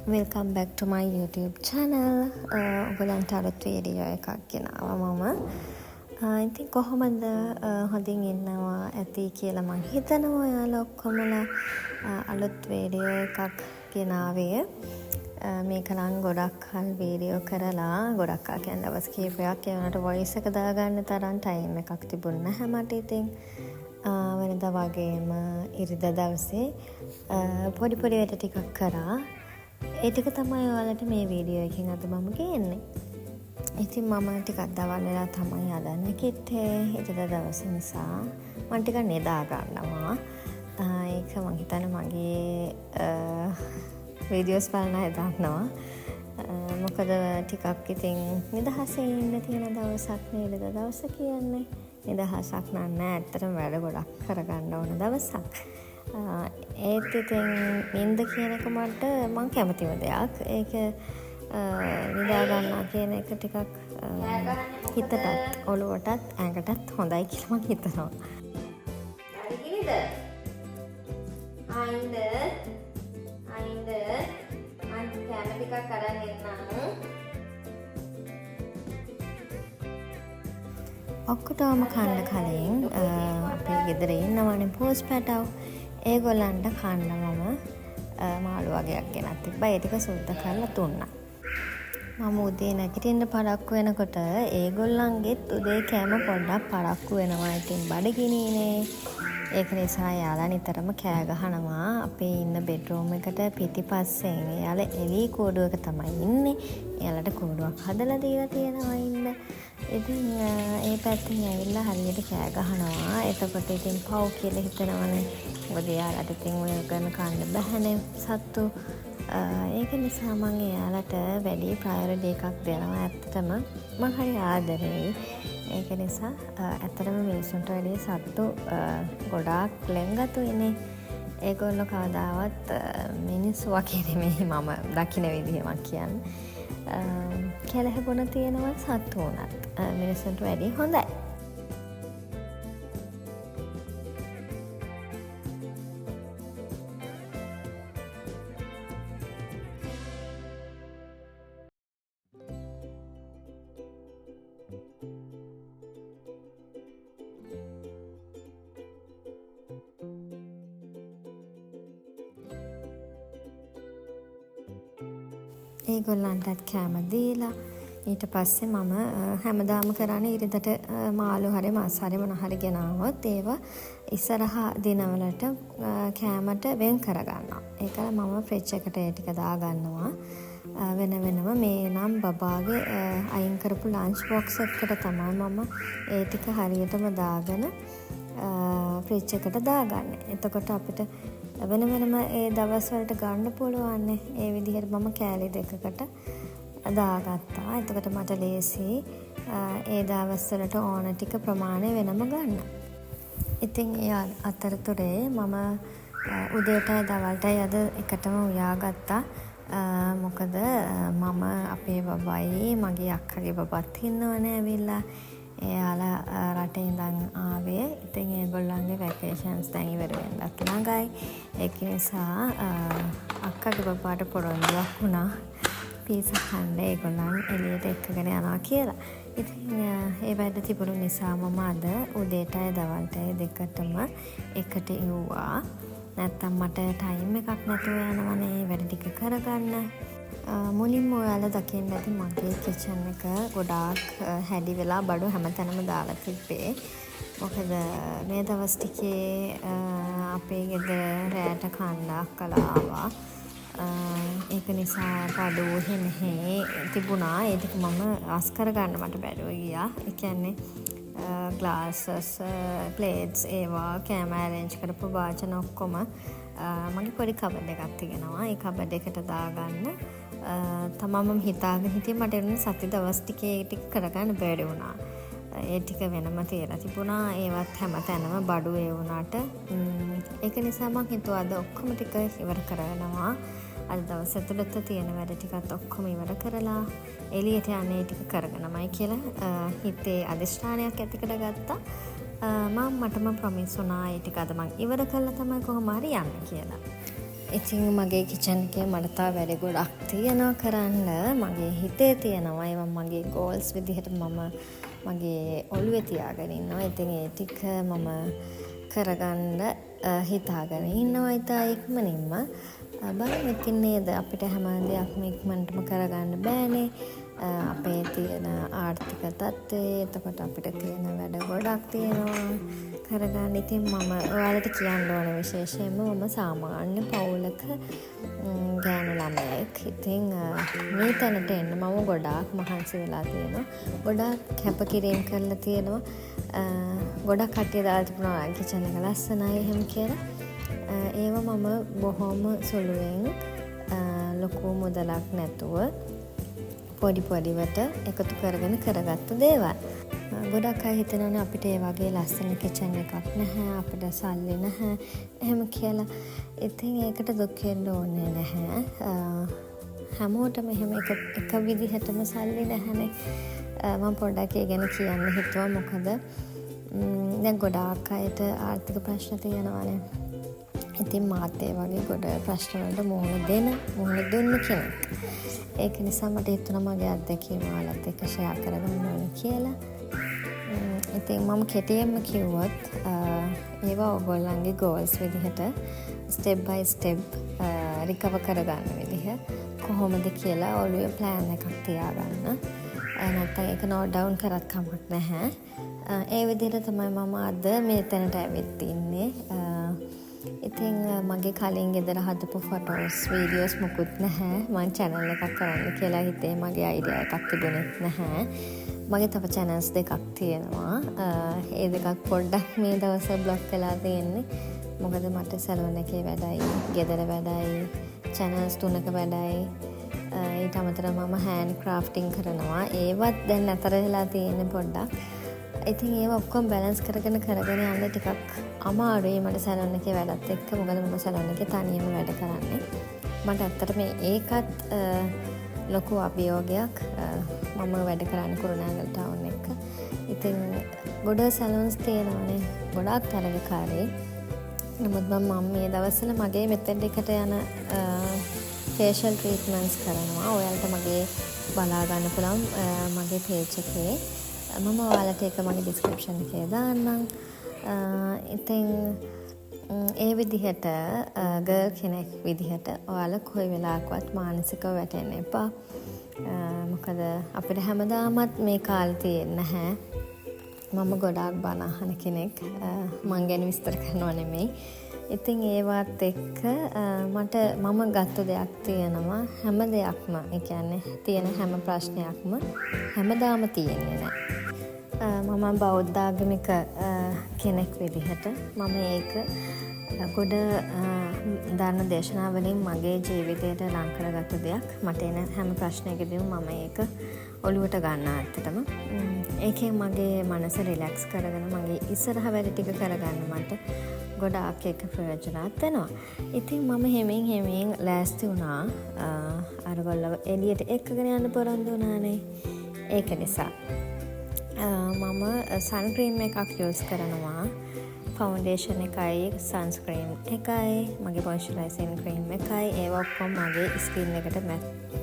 Welcome back to my YouTube channel. ඔයගලන්ට අලුත් video එකක් ගෙනාවා මම. ඉතින් කොහොමද හොඳින් ඉන්නවා ඇති කියලා මං හිතනවා ඔයාලා ඔක්කොමලා අලුත් වීඩියෝ එකක් ගෙනාවේ. මේක නම් ගොඩක් කල් වීඩියෝ කරලා ගොඩක් කල් කියන්නේ දවස් කිහිපයක් ඒ වුණාට වොයිස් එක දාගන්න තරම් ටයිම් එකක් තිබුණ නැහැ මට ඉතින්. වෙනදා වගේම ඉරිදා දවසේ පොඩි වැඩ ටිකක් කරා. ඒ ටික තමයි ඔයාලට මේ වීඩියෝ එකෙන් අද මම ගේන්නේ. ඉතින් මම ටිකක් දවල් වෙලා තමයි හදන්නේ කිට්ටේ. ඉරිදා දවස නිසා මම ටිකක් නිදා ගන්නවා. ඒක මම හිතන්නේ මගේ වීඩියෝස් බලන අය දන්නවා. මොකද ටිකක් ඉතින් නිදහසේ ඉන්න තියෙන දවසක් නේ ඉරිදා දවස කියන්නේ. නිදහසක් නෑ ඇත්තටම වැඩ ගොඩක් කරගන්න ඕන දවසක්. ඒත් ඉතින් නින්ද කියන එක මට මං කැමතිම දෙයක්. ඒක නිදා ගන්නවා කියන එක ටිකක් හිතටත් ඔළුවටත් ඇඟටත් හොඳයි කියලා මං හිතනවා. හරිද? ආයින්ද මං කැම ටිකක් අරන් එන්නම්. ඔක්කොටම කන්න කලින් අපේ ගෙදර ඉන්නවනේ පෝස් පැටව. ඒගොල්ලන්ට කන්න මම මාළු වගේක් ගෙනත් තිබ්බා. ඒ ටික සුද්ධ කරලා දුන්නා. මම උදේ නැගිටින්න පරක්කු වෙනකොට ඒගොල්ලන්ගෙත් උදේ කෑම පොඩ්ඩක් පරක්කු වෙනවා. ඉතින් බඩගිනිනේ. ඒක නිසා යාලා නිතරම කෑ ගහනවා. අපේ ඉන්න බෙඩ්රූම් එකට පිටිපස්සෙන් යාලා එලි කූඩුවක තමයි ඉන්නේ. යාලට කූඩුවක් හදලා දීලා තියෙනවා ඉන්න. ඉතින් ඒ පැත්තෙන් ඇවිල්ලා හරියට කෑ ගහනවා. එතකොට ඉතින් පව් කියලා හිතනවනේ. මොකද යාලට ඉතින් ඔය කරන කන්න බැහැනේ සත්තු. ඒක නිසා මම එයාලට වැඩි ප්‍රයොරිටි එකක් දෙනවා. ඇත්තටම මම හරි ආදරෙයි. ඒක නිසා ඇත්තටම මිනිස්සුන්ට වැඩි සත්තු ගොඩාක් ලෙන්ගතුයිනේ. ඒගොල්ලෝ කවදාවත් මිනිස්සු වගේ නෙමෙයි මම දකින විදිහ මම කියන්නේ. කෙලහබොන තියෙනවා සත්තු උනත් මිනිස්සුන්ට වැඩි හොඳයි. ඒගොල්ලන්ටත් කෑම දීලා ඊට පස්සේ මම හැමදාම කරන්නේ ඉරිදට මාළු හරි මස් හරි මොන හරි ගෙනාවොත් ඒවා ඉස්සරහා දිනවලට කෑමට වෙන් කරගන්නවා. ඒකල මම ෆ්‍රිජ් එකට ඒ ටික දාගන්නවා. වෙනම මේ නම් බබාගේ අයින් කරපු ලන්ච් බොක්ස් එකකට තමයි මම ඒ ටික හරියටම දාගෙන ෆ්‍රිජ් එකට දාගන්නේ. එතකොට අපිට වෙනම ඒ දවස් වලට ගන්න පුළුවන්. ඒ විදිහට මම කෑලි දෙකකට දාගත්තා. එතකොට මට ලේසි ඒ දවස් වලට ඕන ටික ප්‍රමාණය වෙනම ගන්න. ඉතින් ඒ අතරතුරේ මම උදේටයි දවල්ටයි අද එකටම උයාගත්තා. මොකද මම අපේ බබයි මගේ අක්කගේ බබත් ඉන්නවනේ ඇවිල්ලා. එයාලා රටේ ඉඳන් ආවේ. ඉතින් ඒගොල්ලන්ගේ වැකේෂන්ස් දැන් ඉවර වෙන්නත් ළඟයි. ඒක නිසා අක්කගේ බබාට පොරොන්දුවක් වුණා පීසා කන්න ඒගොල්ලන් එළියට එක්කගෙන යනවා කියලා. ඉතින් ඒ වැඩ තිබුණු නිසා මම අද උදේටයි දවල්ටයි දෙකටම එකට ඉව්වා. නැත්තම් මට ටයිම් එකක් නැතුව යනවනේ වැඩ ටික කරගන්න. මුලින්ම ඔයාලා දකින්න ඇති මගේ කිචන් එක ගොඩාක් හැඩි වෙලා බඩු හැමතැනම දාලා තිබ්බේ. මොකද මේ දවස් ටිකේ අපේ ගෙදර රෑට කන්න අක්කලා ආවා. ඒක නිසා බඩු මෙහෙ තිබුණා. ඒ ටික මම අස් කරගන්න මට බැරුව ගියා. ඒ කියන්නේ ග්ලාසස්, ප්ලේට්ස් ඒවා කෑම ඇරේන්ජ් කරපු වාචන ඔක්කොම මගේ පොඩි කබඩ් එකක් තියෙනවා. ඒ කබඩ් එකට දාගන්න තමම හිතාගෙන හිටියේ මට එන්න සති දවස් ටිකේ ටික කරගන්න බැරි වුණා. ඒ ටික වෙනම තියලා තිබුණා. ඒවත් හැමතැනම බඩු ඒ වුණාට ඒක නිසා මම හිතුවා අද ඔක්කොම ටික ඉවර කරනවා. අද දවස් ඇතුළත තියෙන වැඩ ටිකත් ඔක්කොම ඉවර කරලා එළියට යන්නේ ටික කරගෙනමයි කියලා හිතේ අදිෂ්ඨානයක් ඇති කරගත්තා. මටම ප්‍රොමිස් වුණා ඒ ටික අද මම ඉවර කළා තමයි කොහොම හරි යන්න කියලා. ඉතින් මගේ කිචන් එකේ මට තව වැඩ ගොඩක් තියෙනවා කරන්න. මගේ හිතේ තියෙනවා ඒවා මගේ ගෝල්ස් විදිහට මම මගේ ඔළුවේ තියාගෙන ඉන්නවා. ඉතින් ඒ ටික මම කරගන්න හිතාගෙන ඉන්නවා ඉතා ඉක්මනින්ම. බලමු ඉතින් නේද අපිට හැම දෙයක්ම ඉක්මනටම කරගන්න බෑනේ. අපේ තියෙන ආර්ථික තත්ත්වය, එතකොට අපිට තියෙන වැඩ ගොඩක් තියෙනවා කරගන්න. ඉතින් මම ඔයාලට කියන්න ඕන විශේෂයෙන්ම මම සාමාන්‍ය පවුලක ගෑනු ළමයෙක්. ඉතින් මේ තැනට එන්න මම ගොඩාක් මහන්සි වෙලා තියෙනවා. ගොඩාක් කැපකිරීම කරලා තියෙනවා. ගොඩක් කට්ටිය දාලා තිබුණා කිචන් එක ලස්සනයි එහෙම කියලා. ඒව මම බොහොම සුළුවෙන් ලොකු මුදලක් නැතුව පොඩිවට එකතු කරගෙන කරගත්තු දේවල්. ගොඩක් අය හිතනවනේ අපිට ඒ වගේ ලස්සන කිචන් එකක් නැහැ, අපිට සල්ලි නැහැ එහෙම කියලා. ඉතින් ඒකට දුක් වෙන්න ඕනේ නැහැ. හැමෝටම එහෙම එක විදිහටම සල්ලි නැහැනේ. මම පොඩ්ඩක් ඒ ගැන කියන්න හිතුවා. මොකද දැන් ගොඩාක් අයට ආර්ථික ප්‍රශ්න තියෙනවානේ. ඉතින් මාත් ඒ වගේ ගොඩ ප්‍රශ්න වලට මුහුණ දුන්න කෙනෙක්. ඒක නිසා මට හිතුණා මගේ අත්දැකීම ඔයාලත් එක්ක ෂෙයා කරගන්න ඕනේ කියලා. ඉතින් මම කෙටියෙන්ම කිව්වොත් ඒවා ඔයගොල්ලන්ගේ ගෝල්ස් විදිහට ස්ටෙප් බයි ස්ටෙප් රිකවර් කරගන්න විදිහ කොහොමද කියලා ඔළුවේ ප්ලෑන් එකක් තියාගන්න. නැත්නම් ඒක නෝට් ඩවුන් කරත් කමක් නැහැ. ඒ විදිහට තමයි මම අද මේ තැනට ඇවිත් ඉන්නේ. ඉතින් මගේ කලින් ගෙදර හදපු ෆොටෝස් වීඩියෝස් මොකුත් නැහැ. මම channel එකක් කරන්න කියලා හිතේ මගේ අයිඩියා එකක් තිබුණෙත් නැහැ. මගේ තව channels දෙකක් තියෙනවා. ඒ දෙකක් පොඩ්ඩක් මේ දවස්වල බ්ලොක් වෙලා තියෙන්නේ. මොකද මට සැලොන් එකේ වැඩයි, ගෙදර වැඩයි, channels 3ක වැඩයි. ඊට අමතරව මම hand crafting කරනවා. ඒවත් දැන් අතර වෙලා තියෙන්නේ පොඩ්ඩක්. ඉතින් ඒව ඔක්කොම බැලන්ස් කරගෙන යන්න ටිකක් අමාරුයි මට සැලොන් එකේ වැඩත් එක්ක. මොකද මම සැලොන් එකේ තනියම වැඩ කරන්නේ. මට ඇත්තට ඒකත් ලොකු අභියෝගයක්. මම වැඩ කරන්නේ කුරුණෑගල ටවුන් එක. ඉතින් ගොඩ සැලොන්ස් තියෙනවානේ. ගොඩාක් තරගකාරී. නමුත් මම මේ දවස්වල මගේ මෙතෙන්ට එකට යන ෆේෂල් ට්‍රීට්මන්ට්ස් කරනවා. ඔයාලට මගේ බලා ගන්න පුළුවන් මගේ පේජ් එකේ. මම ඔයාලට ඒක මගේ ඩිස්ක්‍රිප්ෂන් එකේ දාන්නම්. ඉතින් ඒ විදිහට ගර්ල් කෙනෙක් විදිහට ඔයාලා කොයි වෙලාවකවත් මානසිකව වැටෙන්න එපා. මොකද අපිට හැමදාමත් මේ කාලේ තියෙන්නේ නැහැ. මම ගොඩාක් බණ අහන කෙනෙක්. මං ගැන විස්තර කරනව නෙමෙයි. ඉතින් ඒවත් එක්ක මම ගත්ත දෙයක් තියෙනවා. හැම දෙයක්ම, ඒ කියන්නේ තියෙන හැම ප්‍රශ්නයක්ම හැමදාම තියෙන්නේ නැහැ. මම බෞද්ධ ආගමික කෙනෙක් විදිහට මම ඒක ගොඩ ධර්ම දේශනාවලින් මගේ ජීවිතයට ලං කරගත්ත දෙයක්. මට එන හැම ප්‍රශ්නයකදීම මම ඒක ඔළුවට ගන්නවා ඇත්තටම. ඒකෙන් මගේ මනස රිලැක්ස් කරගෙන මගේ ඉස්සරහ වැඩ ටික කරගන්න මට ගොඩාක් එක ප්‍රයෝජනවත් වෙනවා. ඉතින් මම හෙමින් ලෑස්ති වුණා. අරගොල්ලව එළියට එක්කගෙන යන්න පොරොන්දු වුණානේ. ඒක නිසා මම සන්ක්‍රීම් එකක් යූස් කරනවා. ෆවුන්ඩේෂන් එකයි, සන්ස්ක්‍රීන් එකයි, මගේ මොයිස්චරයිසින් ක්‍රීම් එකයි. ඒවා ඔක්කොම මගේ ස්කින් එකට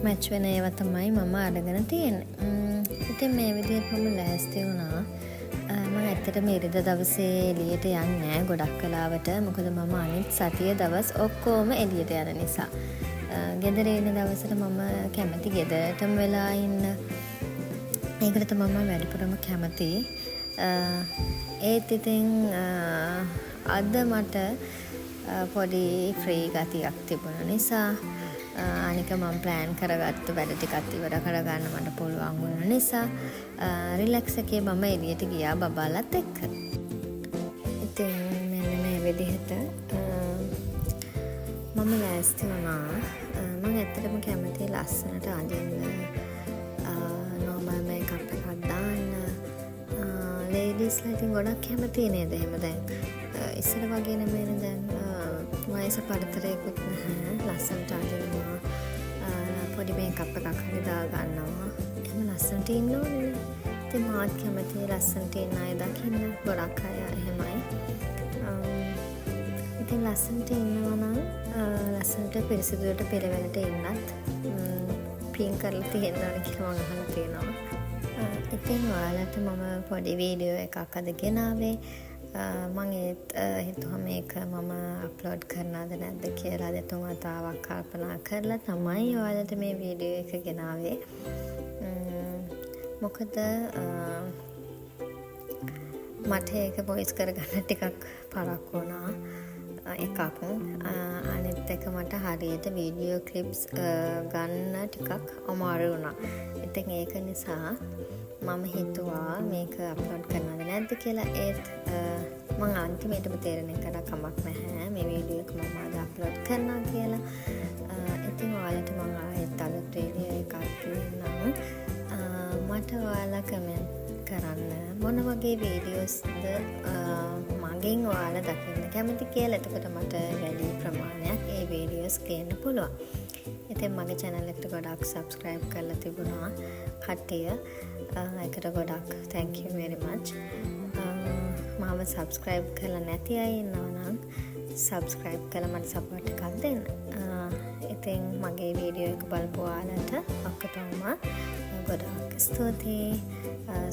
මැච් වෙන ඒවා තමයි මම අරගෙන තියෙන්නේ. ඉතින් මේ විදිහට මම ලෑස්ති වුණා. මම ඇත්තටම ඉරිදා දවසේ එළියට යන්නේ නැහැ ගොඩක් කලාවට. මොකද මම අනිත් සතියේ දවස් ඔක්කොම එළියට යන නිසා. ගෙදර ඉන්න දවසට මම කැමති ගෙදරටම වෙලා ඉන්න. ඒකට තමයි මම වැඩිපුරම කැමති. ඒත් ඉතින් අද මට පොඩි ෆ්‍රී ගතියක් තිබුණ නිසා අනික මම ප්ලෑන් කරගත්තු වැඩ ටිකත් ඉවර කරගන්න මට පුළුවන් වුණ නිසා රිලැක්ස් එකේ මම එළියට ගියා බබාලත් එක්ක. ඉතින් මෙන්න මේ විදිහට මම ලෑස්ති වුණා. මම ඇත්තටම කැමති ලස්සනට අඳින්න, නෝමල් මේකප් එකක් දාන්න. ලේඩීස්ලා ඉතින් ගොඩක් කැමති නේද එහෙම දැන්. ඉස්සර වගේ නෙමෙයිනේ දැන් වයස පරතරයකුත් නැහැ. ලස්සනට අඳිනවා, පොඩි මේකප් එකක් හරි දා ගන්නවා. එහෙම ලස්සනට ඉන්න ඕනේ. ඉතින් මාත් කැමති ලස්සනට ඉන්න අය දකින්න. ගොඩක් අය එහෙමයි. ඉතින් ලස්සනට ඉන්නවා නම් ලස්සනට පිරිසිදුවට පිළිවෙලට ඉන්නත් පින් කරලා තියෙන්න ඕන කියලා මම අහලා තියෙනවා. ඉතින් ඔයාලට මම පොඩි වීඩියෝ එකක් අද ගෙනාවේ. මම හිතුවා මේක මම අප්ලෝඩ් කරනවද නැද්ද කියලා දෙතුන් වතාවක් කල්පනා කරලා තමයි ඔයාලට මේ වීඩියෝ එක ගෙනාවේ. මොකද මට ඒක වොයිස් කරගන්න ටිකක් පරක් වුණා එකක්. අනිත් එක මට හරියට වීඩියෝ ක්ලිප්ස් ගන්න ටිකක් අමාරු වුණා. ඉතින් ඒක නිසා මම හිතුවා මේක අප්ලෝඩ් කරනවද නැද්ද කියලා. ඒත් මම අන්තිමේටම තීරණය කරා කමක් නැහැ මේ වීඩියෝ එක මම අද අප්ලෝඩ් කරනවා කියලා. ඉතින් ඔයාලට මම ආයෙත් අලුත් වීඩියෝ එකක් දෙන්නම්. මට ඔයාලා කමෙන්ට් කරන්න මොන වගේ වීඩියෝස්ද මගෙන් ඔයාලා දකින්න කැමති කියලා. එතකොට මට වැඩි ප්‍රමාණයක් ඒ වීඩියෝස් ගේන්න පුළුවන්. ඉතින් මගේ channel එකට ගොඩක් subscribe කරලා තිබුණා කට්ටිය. ඒකට ගොඩක් thank you very much. මම subscribe කරලා නැති අය ඉන්නවා නම් subscribe කරලා මට support එකක් දෙන්න. ඉතින් මගේ වීඩියෝ එක බලපු ඔයාලට ඔක්කොටම ගොඩක් ස්තුතියි.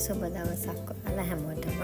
සුබ දවසක් ඔයාලා හැමෝටම.